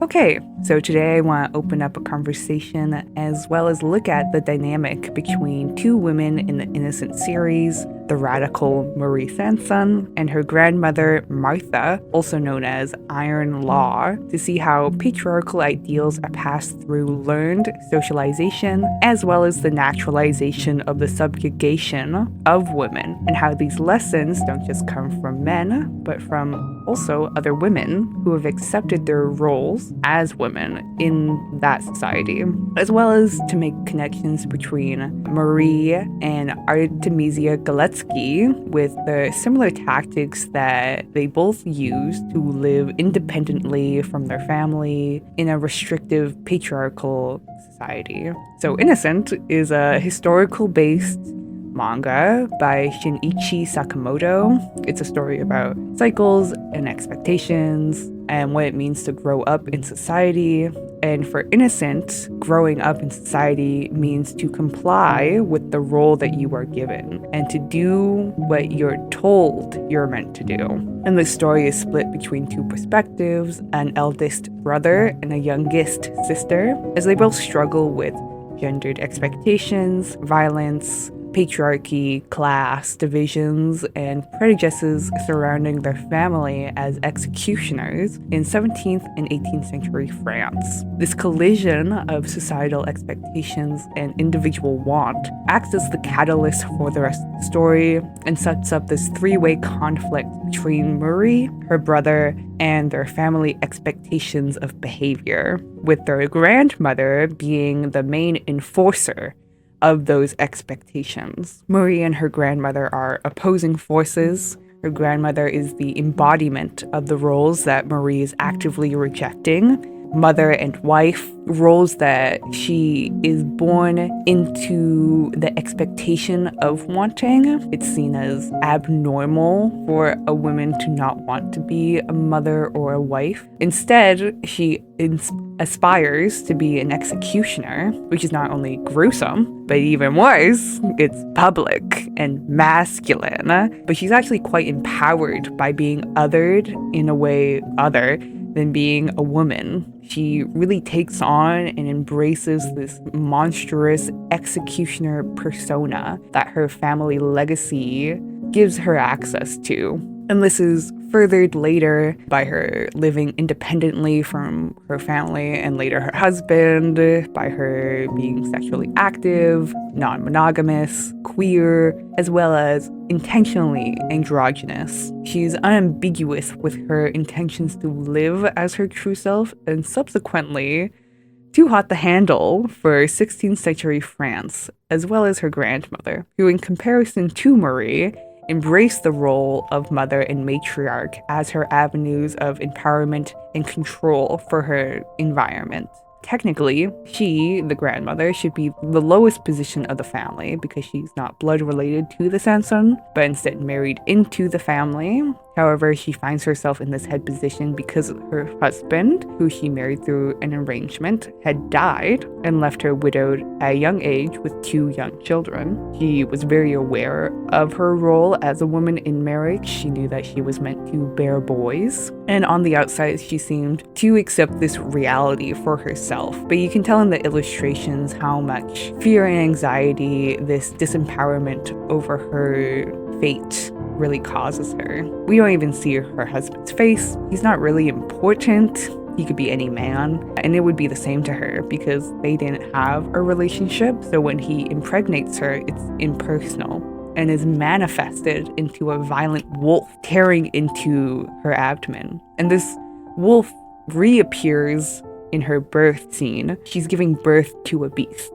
Okay, so today I want to open up a conversation as well as look at the dynamic between two women in the Innocent series, the radical Marie Sanson and her grandmother Martha, also known as Iron Law, to see how patriarchal ideals are passed through learned socialization as well as the naturalization of the subjugation of women, and how these lessons don't just come from men, but from also other women who have accepted their roles as women in that society, as well as to make connections between Marie and Artemisia Gentileschi with the similar tactics that they both use to live independently from their family in a restrictive patriarchal society. So Innocent is a historical-based manga by Shinichi Sakamoto. It's a story about cycles and expectations and what it means to grow up in society. And for Innocent, growing up in society means to comply with the role that you are given and to do what you're told you're meant to do. And the story is split between two perspectives, an eldest brother and a youngest sister, as they both struggle with gendered expectations, violence, patriarchy, class, divisions, and prejudices surrounding their family as executioners in 17th and 18th century France. This collision of societal expectations and individual want acts as the catalyst for the rest of the story and sets up this three-way conflict between Marie, her brother, and their family expectations of behavior, with their grandmother being the main enforcer of those expectations. Marie and her grandmother are opposing forces. Her grandmother is the embodiment of the roles that Marie is actively rejecting, mother and wife, roles that she is born into the expectation of wanting. It's seen as abnormal for a woman to not want to be a mother or a wife. Instead, she aspires to be an executioner, which is not only gruesome, but even worse, it's public and masculine. But she's actually quite empowered by being othered in a way other than being a woman. She really takes on and embraces this monstrous executioner persona that her family legacy gives her access to. And this is furthered later by her living independently from her family and later her husband, by her being sexually active, non-monogamous, queer, as well as intentionally androgynous. She's unambiguous with her intentions to live as her true self and subsequently too hot to handle for 16th century France, as well as her grandmother, who in comparison to Marie, embraced the role of mother and matriarch as her avenues of empowerment and control for her environment. Technically, she, the grandmother, should be the lowest position of the family because she's not blood related to the Sanson, but instead married into the family. However, she finds herself in this head position because her husband, who she married through an arrangement, had died and left her widowed at a young age with two young children. She was very aware of her role as a woman in marriage. She knew that she was meant to bear boys. And on the outside, she seemed to accept this reality for herself. But you can tell in the illustrations how much fear and anxiety, this disempowerment over her fate really causes her. We don't even see her husband's face. He's not really important. He could be any man, and it would be the same to her because they didn't have a relationship. So when he impregnates her, it's impersonal and is manifested into a violent wolf tearing into her abdomen. And this wolf reappears in her birth scene. She's giving birth to a beast.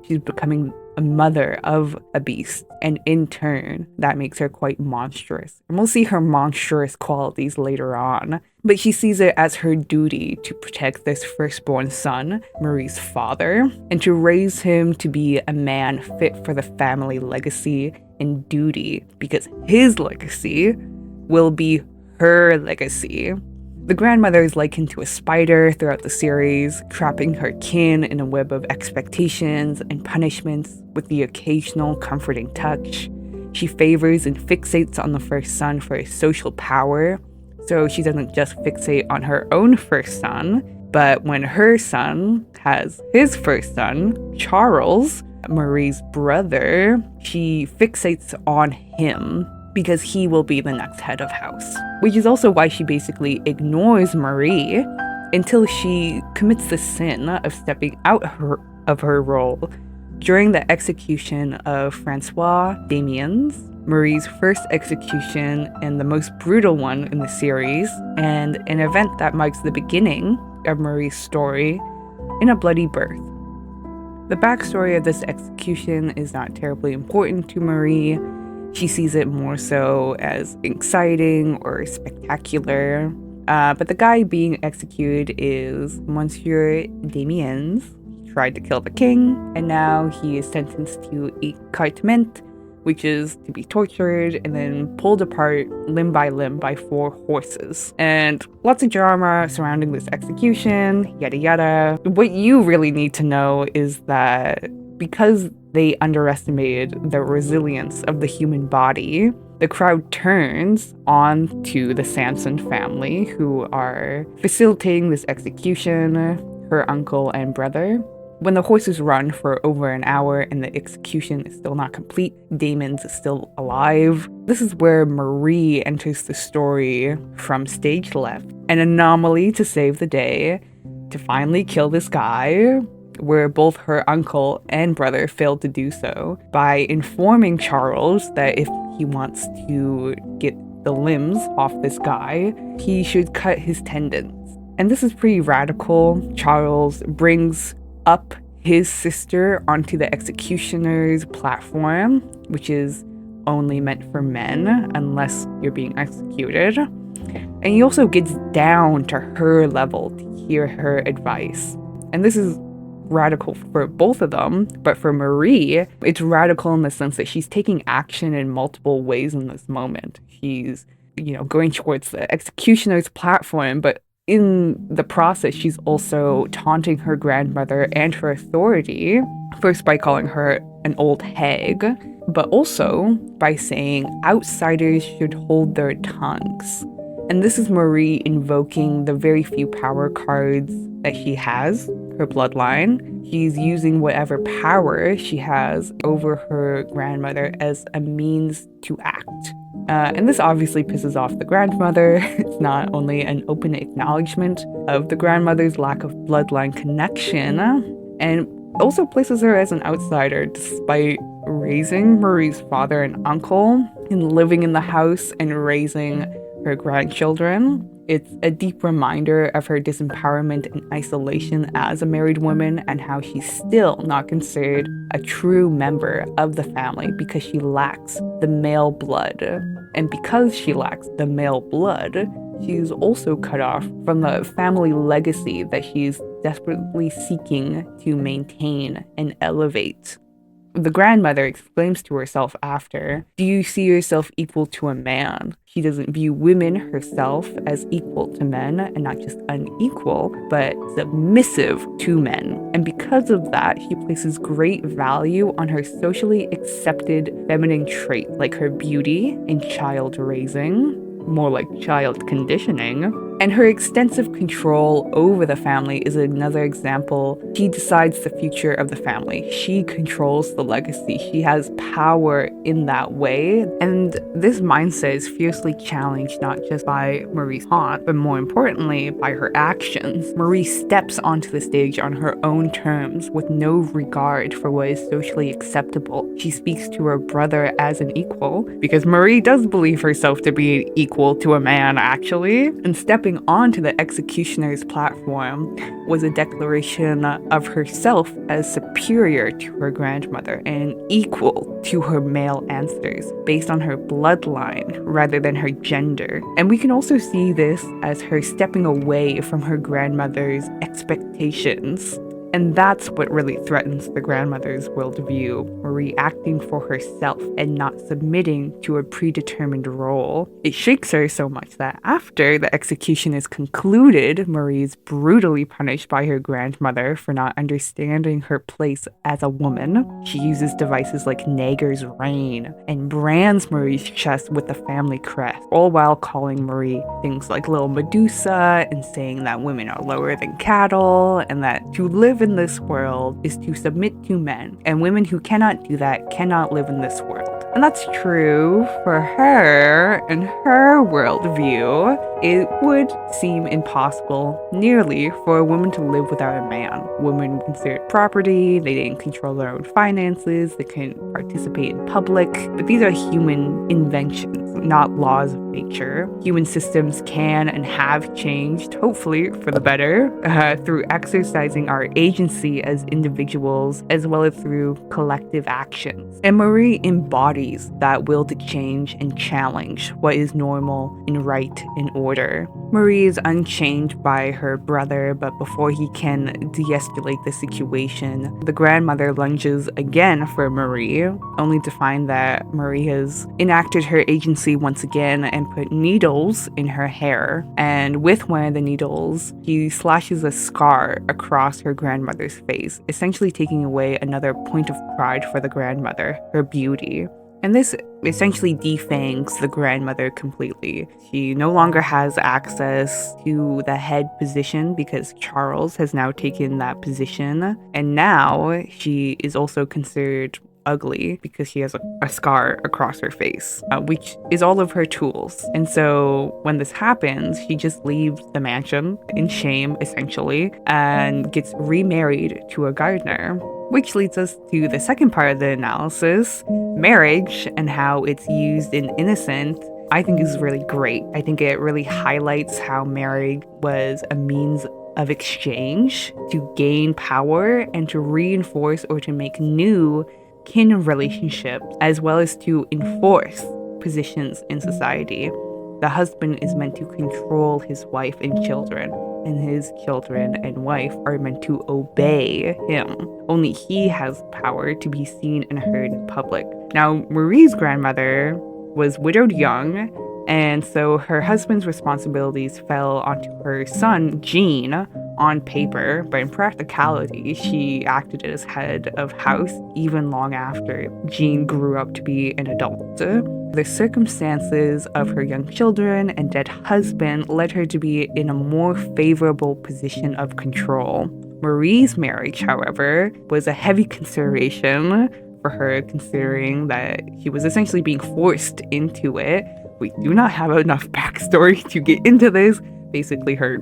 She's becoming a mother of a beast, and in turn, that makes her quite monstrous. And we'll see her monstrous qualities later on, but she sees it as her duty to protect this firstborn son, Marie's father, and to raise him to be a man fit for the family legacy and duty, because his legacy will be her legacy. The grandmother is likened to a spider throughout the series, trapping her kin in a web of expectations and punishments with the occasional comforting touch. She favors and fixates on the first son for his social power, so she doesn't just fixate on her own first son, But when her son has his first son, Charles, Marie's brother, she fixates on him because he will be the next head of house. Which is also why she basically ignores Marie until she commits the sin of stepping out of her role during the execution of Francois Damiens, Marie's first execution and the most brutal one in the series, and an event that marks the beginning of Marie's story in a bloody birth. The backstory of this execution is not terribly important to Marie. She sees it more so as exciting or spectacular. But the guy being executed is Monsieur Damiens. He tried to kill the king, and now he is sentenced to écartement, which is to be tortured and then pulled apart limb by 4 horses. And lots of drama surrounding this execution, yada yada. What you really need to know is that because they underestimated the resilience of the human body, the crowd turns on to the Sanson family, who are facilitating this execution, her uncle and brother. When the horses run for over an hour and the execution is still not complete, Damiens is still alive. This is where Marie enters the story from stage left, an anomaly to save the day, to finally kill this guy, where both her uncle and brother failed to do so, by informing Charles that if he wants to get the limbs off this guy, he should cut his tendons. And this is pretty radical. Charles brings up his sister onto the executioner's platform, which is only meant for men unless you're being executed. And he also gets down to her level to hear her advice. And this is radical for both of them, but for Marie, it's radical in the sense that she's taking action in multiple ways in this moment. She's, going towards the executioner's platform, but in the process, she's also taunting her grandmother and her authority, first by calling her an old hag, but also by saying outsiders should hold their tongues. And this is Marie invoking the very few power cards that she has, her bloodline. She's using whatever power she has over her grandmother as a means to act. And this obviously pisses off the grandmother. It's not only an open acknowledgement of the grandmother's lack of bloodline connection, and also places her as an outsider despite raising Marie's father and uncle and living in the house and raising her grandchildren. It's a deep reminder of her disempowerment and isolation as a married woman and how she's still not considered a true member of the family because she lacks the male blood. And because she lacks the male blood, she's also cut off from the family legacy that she's desperately seeking to maintain and elevate. The grandmother exclaims to herself after, "Do you see yourself equal to a man?" She doesn't view women herself as equal to men, and not just unequal, but submissive to men. And because of that, she places great value on her socially accepted feminine traits, like her beauty and child raising, more like child conditioning. And her extensive control over the family is another example. She decides the future of the family. She controls the legacy. She has power in that way. And this mindset is fiercely challenged not just by Marie's taunt, but more importantly, by her actions. Marie steps onto the stage on her own terms with no regard for what is socially acceptable. She speaks to her brother as an equal, because Marie does believe herself to be equal to a man, actually, and stepping onto the executioner's platform was a declaration of herself as superior to her grandmother and equal to her male ancestors based on her bloodline rather than her gender. And we can also see this as her stepping away from her grandmother's expectations And that's what really threatens the grandmother's worldview, Marie acting for herself and not submitting to a predetermined role. It shakes her so much that after the execution is concluded, Marie is brutally punished by her grandmother for not understanding her place as a woman. She uses devices like Nager's reign and brands Marie's chest with the family crest, all while calling Marie things like Little Medusa and saying that women are lower than cattle and that to live in this world is to submit to men, and women who cannot do that cannot live in this world. And that's true for her and her worldview. It would seem impossible, nearly, for a woman to live without a man. Women were considered property, they didn't control their own finances, they couldn't participate in public. But these are human inventions, not laws of nature. Human systems can and have changed, hopefully for the better, through exercising our agency as individuals, as well as through collective actions. And Marie embodies that will to change and challenge what is normal and right and order. Marie is unchanged by her brother, but before he can de-escalate the situation, the grandmother lunges again for Marie, only to find that Marie has enacted her agency once again and put needles in her hair. And with one of the needles, he slashes a scar across her grandmother's face, essentially taking away another point of pride for the grandmother, her beauty. And this essentially defangs the grandmother completely. She no longer has access to the head position because Charles has now taken that position. And now she is also considered ugly because she has a scar across her face, which is all of her tools. And so when this happens, she just leaves the mansion in shame, essentially, and gets remarried to a gardener. Which leads us to the second part of the analysis, marriage and how it's used in Innocent. I think is really great. I think it really highlights how marriage was a means of exchange to gain power and to reinforce or to make new kin relationships, as well as to enforce positions in society. The husband is meant to control his wife and children, and his children and wife are meant to obey him. Only he has power to be seen and heard in public. Now, Marie's grandmother was widowed young, and so her husband's responsibilities fell onto her son, Jean, on paper, but in practicality, she acted as head of house even long after Jean grew up to be an adult. The circumstances of her young children and dead husband led her to be in a more favorable position of control. Marie's marriage, however, was a heavy consideration for her, considering that she was essentially being forced into it. We do not have enough backstory to get into this. Basically, her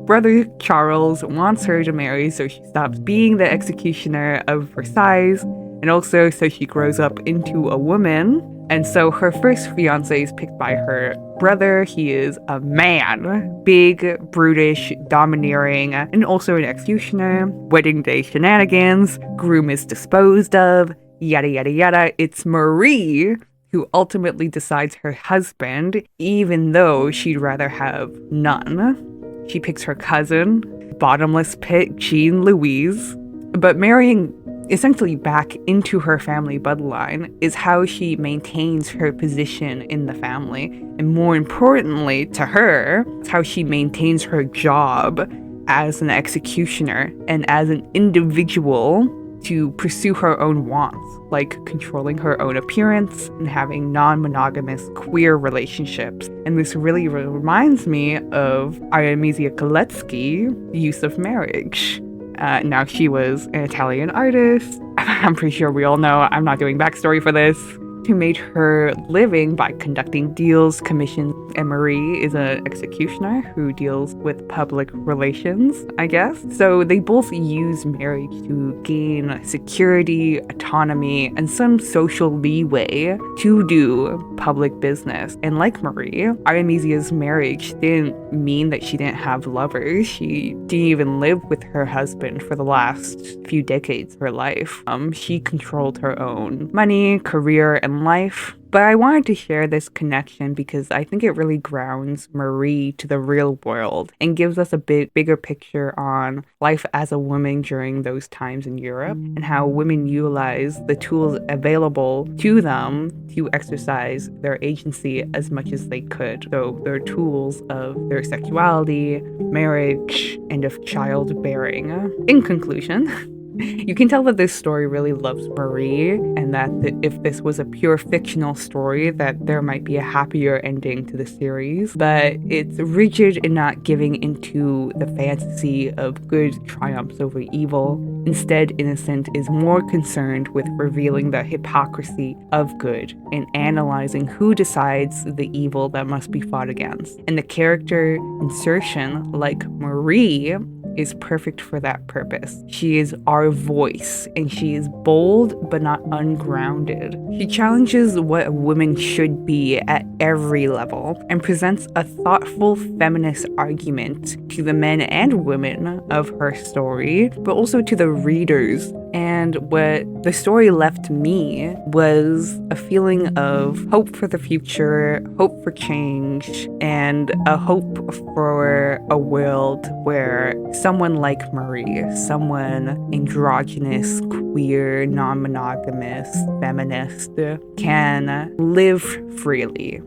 brother Charles wants her to marry so she stops being the executioner of Versailles, and also so she grows up into a woman. And so her first fiancé is picked by her brother. He is a man, big, brutish, domineering, and also an executioner. Wedding day shenanigans, groom is disposed of, yada yada yada. It's Marie who ultimately decides her husband, even though she'd rather have none. She picks her cousin, bottomless pit Jean Louise. But marrying essentially back into her family bloodline is how she maintains her position in the family. And more importantly to her, it's how she maintains her job as an executioner and as an individual to pursue her own wants, like controlling her own appearance and having non-monogamous queer relationships. And this really reminds me of Artemisia Gentileschi's use of marriage. Now, she was an Italian artist. I'm pretty sure we all know, I'm not doing backstory for this, who made her living by conducting deals, commissions, and Marie is an executioner who deals with public relations, I guess. So they both use marriage to gain security, autonomy, and some social leeway to do public business. And like Marie, Artemisia's marriage didn't mean that she didn't have lovers. She didn't even live with her husband for the last few decades of her life. She controlled her own money, career, and life. But I wanted to share this connection because I think it really grounds Marie to the real world and gives us a bigger picture on life as a woman during those times in Europe and how women utilize the tools available to them to exercise their agency as much as they could. So their tools of their sexuality, marriage, and of childbearing. In conclusion, you can tell that this story really loves Marie, and that if this was a pure fictional story, that there might be a happier ending to the series. But it's rigid in not giving into the fantasy of good triumphs over evil. Instead, Innocent is more concerned with revealing the hypocrisy of good and analyzing who decides the evil that must be fought against. And the character insertion, like Marie, is perfect for that purpose. She is our voice, and she is bold but not ungrounded. She challenges what a woman should be at every level and presents a thoughtful feminist argument to the men and women of her story, but also to the readers. And what the story left me was a feeling of hope for the future, hope for change, and a hope for a world where someone like Marie, someone androgynous, queer, non-monogamous, feminist, can live freely.